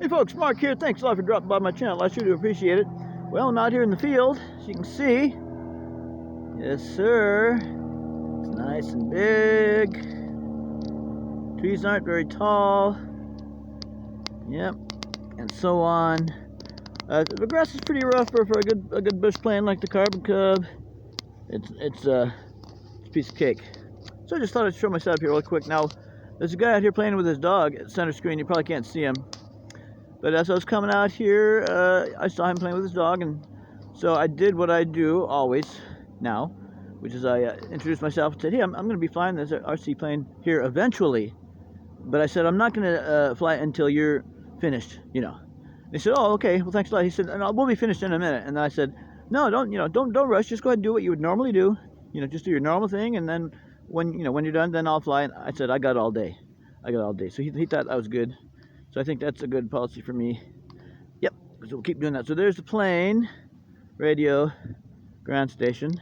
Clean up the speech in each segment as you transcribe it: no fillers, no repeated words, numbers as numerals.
Hey folks, Mark here. Thanks a lot for dropping by my channel. I sure do appreciate it. Well, I'm out here in the field, as you can see. Yes, sir. It's nice and big. Trees aren't very tall. Yep, and so on. The grass is pretty rough for a good bush plane like the Carbon Cub. It's a piece of cake. So I just thought I'd show my setup here real quick. Now, there's a guy out here playing with his dog at center screen. You probably can't see him. But as I was coming out here, I saw him playing with his dog, and so I did what I do always now, which is I introduced myself and said, hey, I'm going to be flying this RC plane here eventually, but I said, I'm not going to fly it until you're finished, you know. And he said, oh, okay, well, thanks a lot. He said, no, we'll be finished in a minute. And I said, no, don't rush. Just go ahead and do what you would normally do. You know, just do your normal thing, and then when you're done, then I'll fly. And I said, I got all day. So he thought that was good. So I think that's a good policy for me. Yep, so we'll keep doing that. So there's the plane, radio, ground station.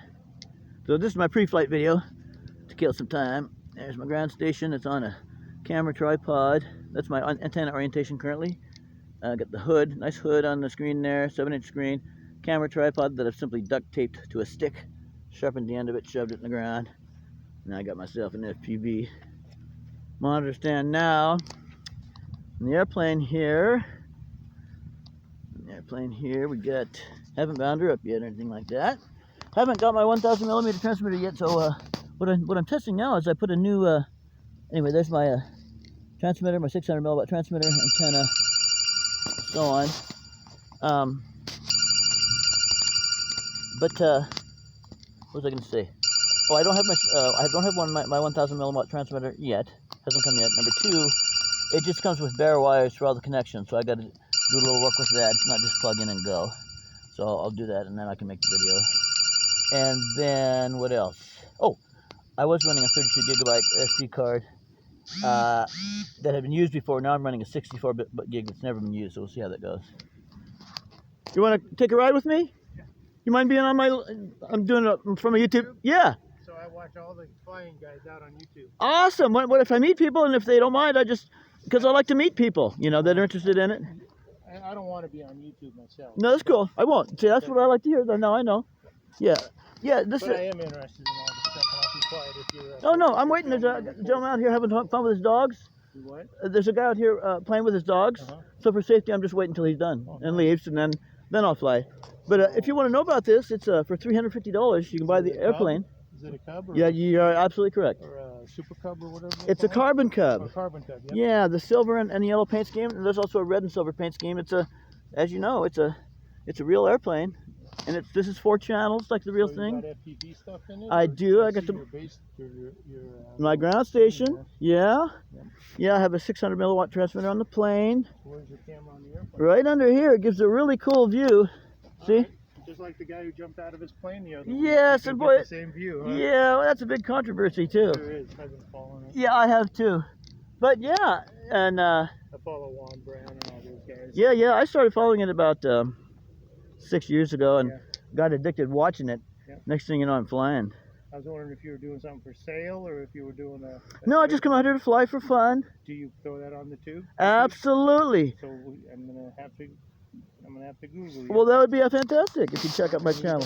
So this is my pre-flight video to kill some time. There's my ground station. It's on a camera tripod. That's my antenna orientation currently. Got the hood, nice hood on the screen there, 7-inch screen. Camera tripod that I've simply duct taped to a stick, sharpened the end of it, shoved it in the ground. And I got myself an FPV monitor stand now. And the airplane here, we got, haven't bound her up yet or anything like that. Haven't got my 1000 millimeter transmitter yet, so what I'm testing now is I put a new, anyway, there's my transmitter, my 600 milliwatt transmitter, antenna, so on. What was I going to say? Oh, I don't have my 1000 milliwatt transmitter yet. Hasn't come yet. Number two, it just comes with bare wires for all the connections, so I got to do a little work with that. It's not just plug in and go. So I'll do that, and then I can make the video. And then what else? Oh, I was running a 32 gigabyte SD card that had been used before. Now I'm running a 64 gig that's never been used, so we'll see how that goes. You want to take a ride with me? Yeah. You mind being on my? I'm doing it from a YouTube. Yeah. So I watch all the flying guys out on YouTube. Awesome. What if I meet people, and if they don't mind, because I like to meet people, that are interested in it. I don't want to be on YouTube myself. No, that's cool. I won't. See, that's what I like to hear. Now I know. Yeah. Yeah. But I am interested in all this stuff, and I'll be quiet if you're... Oh, no, I'm waiting. There's a gentleman out here having fun with his dogs. What? There's a guy out here playing with his dogs. So for safety, I'm just waiting until he's done and leaves, and then I'll fly. But if you want to know about this, it's for $350. You can buy the airplane. Is it a Cub? Or yeah, you are absolutely correct. Or a Super Cub or whatever? It's a Carbon Cub. A Carbon Cub, yep. Yeah, the silver and the yellow paint scheme. And there's also a red and silver paint scheme. It's as you know, it's a real airplane, and this is 4 channels like the real thing. You got FPV stuff in it? I do. I got my ground station. Yeah. Yeah, I have a 600 milliwatt transmitter on the plane. Where's your camera on the airplane? Right under here. It gives a really cool view. See? Right. Just like the guy who jumped out of his plane the other week. Yes, and boy, the same view, huh? Yeah, well, that's a big controversy too. There is. I've been following it. Yeah, I have too. But yeah, and I follow Juan Brown and all those guys. Yeah, I started following it about 6 years ago and got addicted watching it. Yep. Next thing you know, I'm flying. I was wondering if you were doing something for sale or if you were doing a no, I just come out here to fly for fun. Do you throw that on the tube? Absolutely. So I'm gonna have to Google you. Well, that would be fantastic if you check out my channel.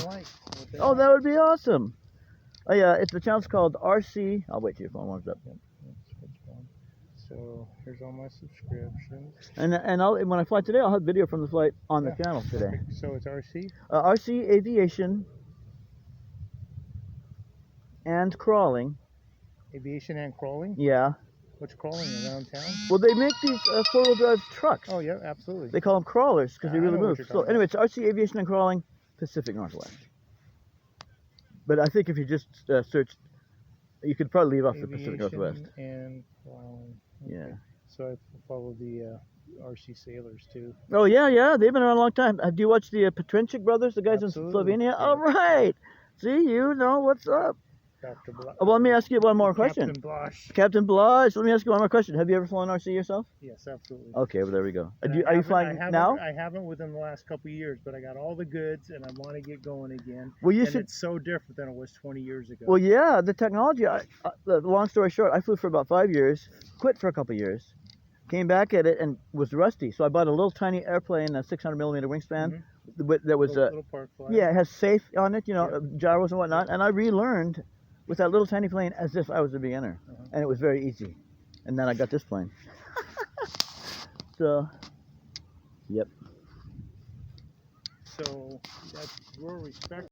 Oh, that would be awesome. Oh yeah, the channel's called RC. I'll wait till your phone warms up. So here's all my subscriptions. And when I fly today, I'll have video from the flight on the channel today. So it's RC? RC Aviation and Crawling. Aviation and crawling? Yeah. What's crawling around town? Well, they make these 4-wheel drive trucks. Oh yeah, absolutely. They call them crawlers because they really move. So anyway, it's RC Aviation and Crawling, Pacific Northwest. But I think if you just search, you could probably leave off the Pacific Northwest. And crawling. Okay. Yeah. So I follow the RC Sailors too. Oh yeah, they've been around a long time. Do you watch the Petrenchik brothers, the guys in Slovenia? All right. See, you know what's up. Well, let me ask you one more question. Captain Blosh. Let me ask you one more question. Have you ever flown RC yourself? Yes, absolutely. Okay, well there we go. Are you flying now? I haven't within the last couple of years, but I got all the goods and I want to get going again. Well, you should. It's so different than it was 20 years ago. Well, yeah, the technology. The long story short, I flew for about 5 years, quit for a couple of years, came back at it and was rusty. So I bought a little tiny airplane, a 600 millimeter wingspan. That was little park flyer. yeah, it has safe on it, you know, Yep. gyros and whatnot. And I relearned with that little tiny plane as if I was a beginner, and it was very easy. And then I got this plane. So, yep. So that's real respect.